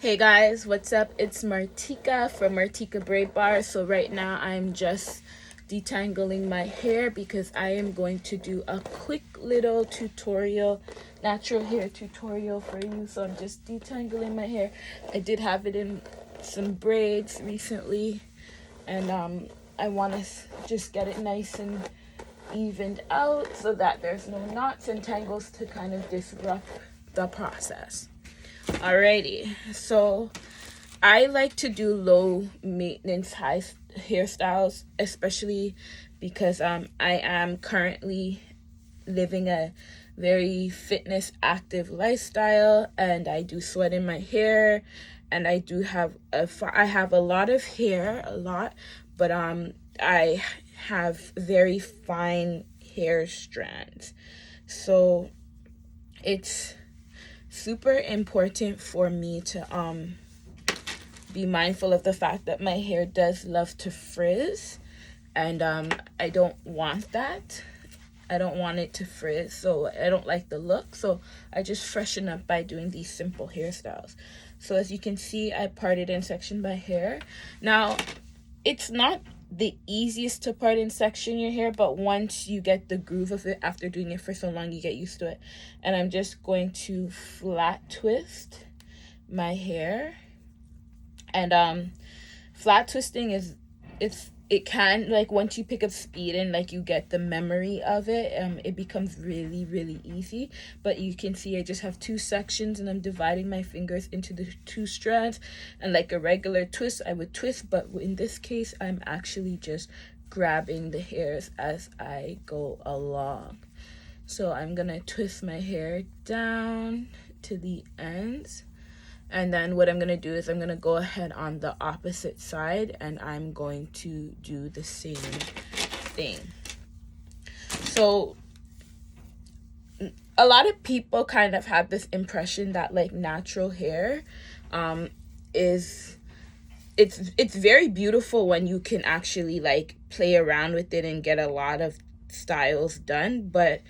Hey guys, what's up? It's Martika from Martika Braid Bar. So right now I'm just detangling my hair because I am going to do a quick little tutorial, natural hair tutorial for you. So I'm just detangling my hair. I did have it in some braids recently, and I want to just get it nice and evened out so that there's no knots and tangles to kind of disrupt the process. Alrighty, so I like to do low maintenance high hairstyles, especially because I am currently living a very fitness active lifestyle, and I do sweat in my hair, and I have a lot of hair, but I have very fine hair strands, so it's super important for me to be mindful of the fact that my hair does love to frizz, and I don't want that. I don't want it to frizz, so I don't like the look, so I just freshen up by doing these simple hairstyles. So as you can see, I parted in section my hair. Now, it's not the easiest to part and section your hair, but once you get the groove of it after doing it for so long, you get used to it. And I'm just going to flat twist my hair, and flat twisting it can, like, once you pick up speed and like you get the memory of it, it becomes really easy. But you can see I just have two sections, and I'm dividing my fingers into the two strands, and like a regular twist I would twist, but in this case I'm actually just grabbing the hairs as I go along. So I'm gonna twist my hair down to the ends, and then what I'm going to do is I'm going to go ahead on the opposite side, and I'm going to do the same thing. So a lot of people kind of have this impression that like natural hair is it's very beautiful when you can actually like play around with it and get a lot of styles done, but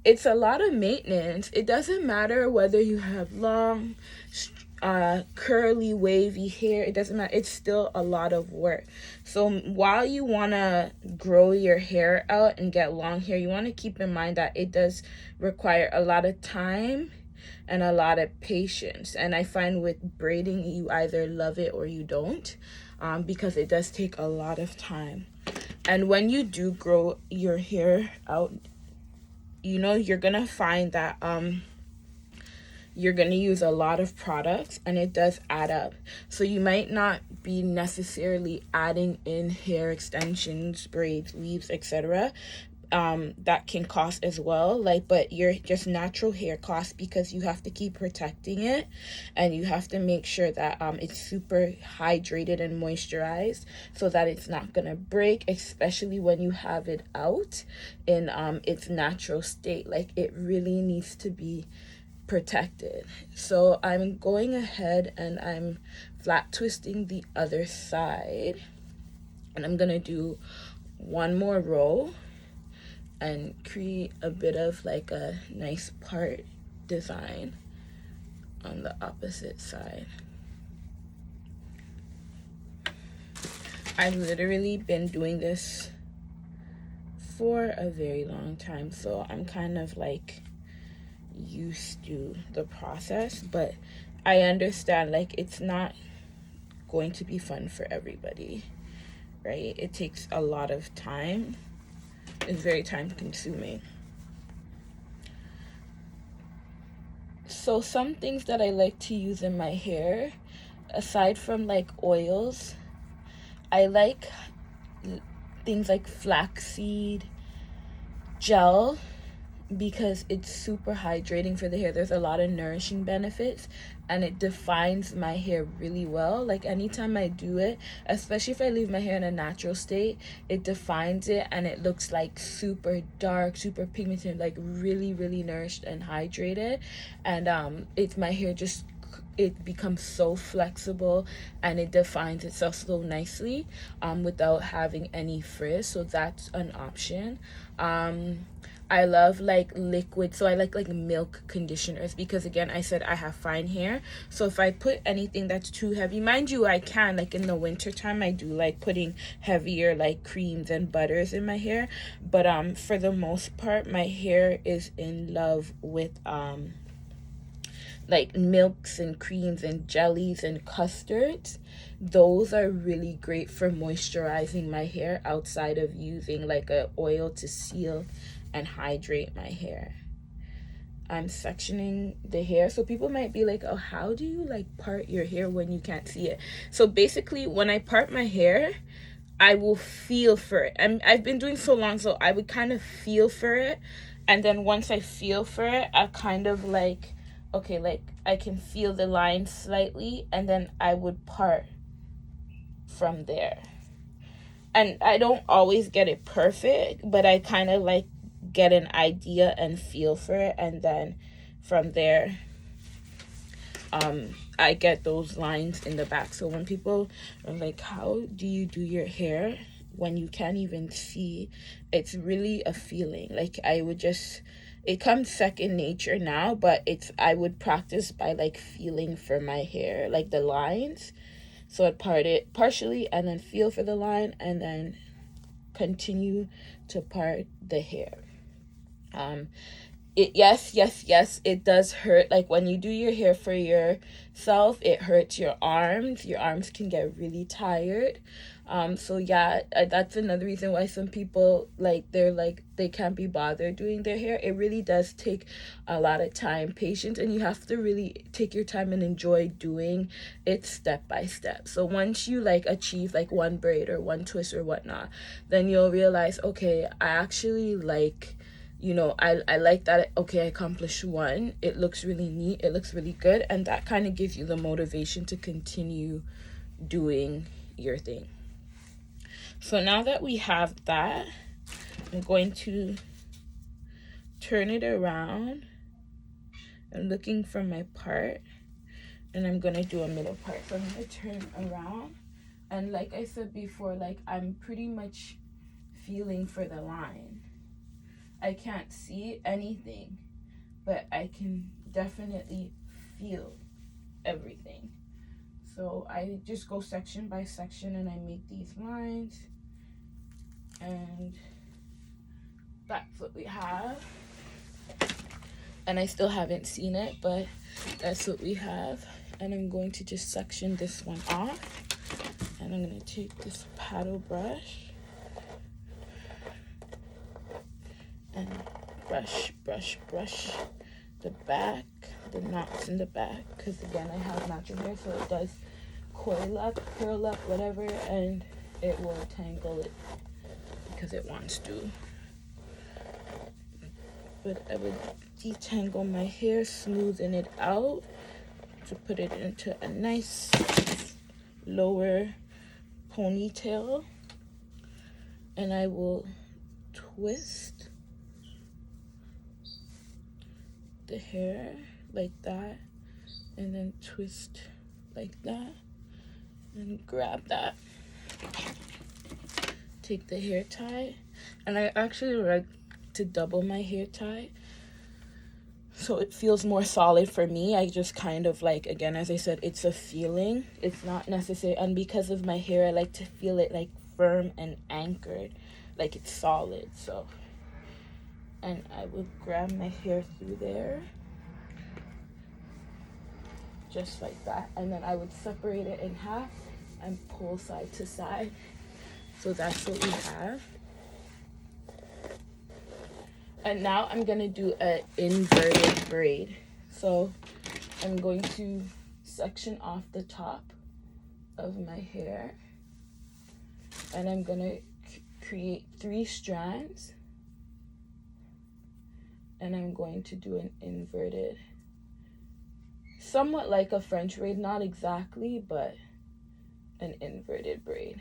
it's a lot of maintenance. It doesn't matter whether you have long, curly, wavy hair. It doesn't matter. It's still a lot of work. So while you want to grow your hair out and get long hair, you want to keep in mind that it does require a lot of time and a lot of patience. And I find with braiding, you either love it or you don't, because it does take a lot of time. And when you do grow your hair out, you're gonna find that you're gonna use a lot of products, and it does add up. So you might not be necessarily adding in hair extensions, braids, weaves, etc. That can cost as well, but your just natural hair costs because you have to keep protecting it, and you have to make sure that it's super hydrated and moisturized so that it's not gonna break, especially when you have it out in its natural state. Like, it really needs to be protected. So I'm going ahead and I'm flat twisting the other side, and I'm gonna do one more row and create a bit of like a nice part design on the opposite side. I've literally been doing this for a very long time, so I'm kind of like used to the process, but I understand like it's not going to be fun for everybody, right? It takes a lot of time. It's very time consuming. So some things that I like to use in my hair, aside from like oils, I like things like flaxseed gel, because it's super hydrating for the hair. There's a lot of nourishing benefits, and it defines my hair really well. Like, anytime I do it, especially if I leave my hair in a natural state, it defines it, and it looks like super dark, super pigmented, like really nourished and hydrated. And it's my hair just, it becomes so flexible, and it defines itself so nicely without having any frizz. So that's an option. I love like liquid, so I like milk conditioners, because again, I said I have fine hair. So if I put anything that's too heavy, mind you, I can, like in the winter time, I do like putting heavier like creams and butters in my hair. But for the most part, my hair is in love with like milks and creams and jellies and custards. Those are really great for moisturizing my hair outside of using like a oil to seal and hydrate my hair. I'm sectioning the hair, so people might be like, oh, how do you like part your hair when you can't see it? So basically, when I part my hair, I will feel for it. I've been doing so long, so I would kind of feel for it, and then once I feel for it, I kind of like, okay, like I can feel the line slightly, and then I would part from there. And I don't always get it perfect, but I kind of like get an idea and feel for it, and then from there I get those lines in the back. So when people are like, how do you do your hair when you can't even see, it's really a feeling. Like I would just, it comes second nature now, but I would practice by like feeling for my hair, like the lines. So I'd part it partially and then feel for the line, and then continue to part the hair. Yes, it does hurt. Like when you do your hair for yourself, it hurts your arms. Your arms can get really tired. So yeah, that's another reason why some people like they can't be bothered doing their hair. It really does take a lot of time, patience, and you have to really take your time and enjoy doing it step by step. So once you like achieve like one braid or one twist or whatnot, then you'll realize, okay, I actually like, I like that. Okay, I accomplished one. It looks really neat. It looks really good. And that kind of gives you the motivation to continue doing your thing. So now that we have that, I'm going to turn it around. I'm looking for my part, and I'm going to do a middle part. So I'm going to turn around. And like I said before, like I'm pretty much feeling for the line. I can't see anything, but I can definitely feel everything. So I just go section by section and I make these lines, and that's what we have. And I still haven't seen it, but that's what we have. And I'm going to just section this one off, and I'm going to take this paddle brush and brush the back, the knots in the back, because again, I have natural hair, so it does coil up, curl up, whatever, and it will tangle it because it wants to. But I would detangle my hair, smoothen it out to put it into a nice lower ponytail, and I will twist the hair like that, and then twist like that, and grab that. Take the hair tie, and I actually like to double my hair tie so it feels more solid for me. I just kind of like, again, as I said, it's a feeling, it's not necessary. And because of my hair, I like to feel it like firm and anchored, like it's solid. So, and I would grab my hair through there just like that, and then I would separate it in half and pull side to side. So that's what we have. And now I'm gonna do an inverted braid. So I'm going to section off the top of my hair, and I'm gonna create 3 strands, and I'm going to do an inverted, somewhat like a French braid, not exactly, but an inverted braid.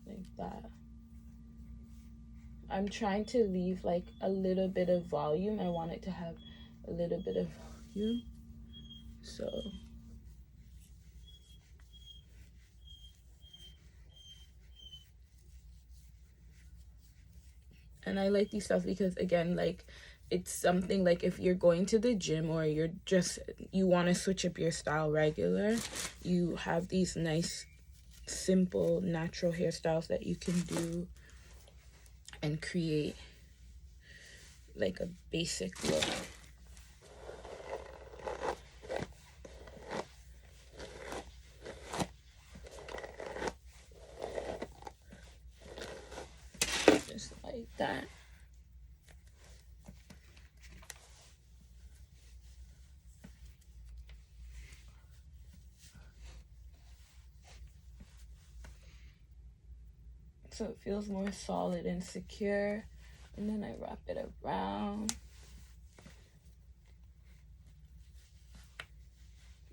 Like that. I'm trying to leave like a little bit of volume. I want it to have a little bit of volume. So and I like these styles because, again, like, it's something like if you're going to the gym or you want to switch up your style regular, you have these nice simple natural hairstyles that you can do and create like a basic look. Just like that. So it feels more solid and secure. And then I wrap it around.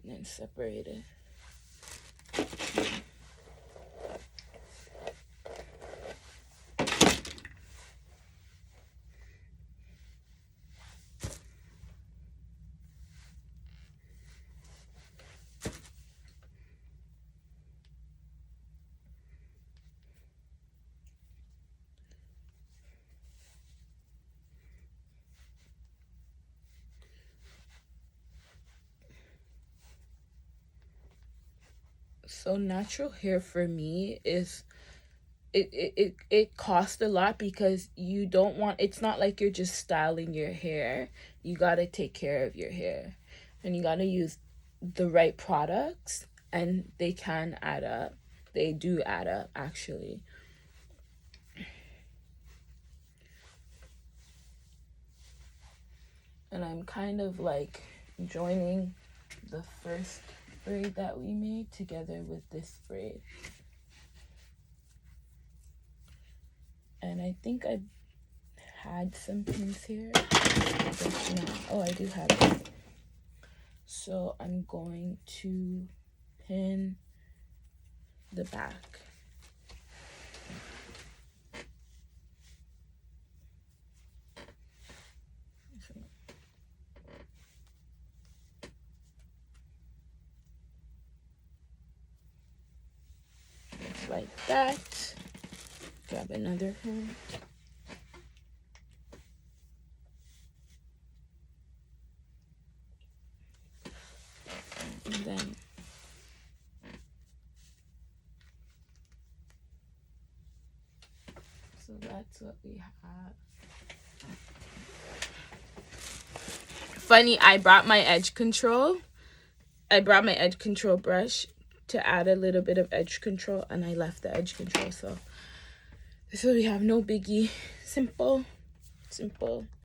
And then separate it. So natural hair for me is it costs a lot because you don't want, it's not like you're just styling your hair. You got to take care of your hair and you got to use the right products, and they can add up. They do add up, actually. And I'm kind of like joining the first braid that we made together with this braid. And I think I had some pins here. Oh, I do have it. So I'm going to pin the back. Just like that. Grab another one. And then so that's what we have. Funny, I brought my edge control. I brought my edge control brush to add a little bit of edge control, and I left the edge control. So this is what we have. No biggie. Simple.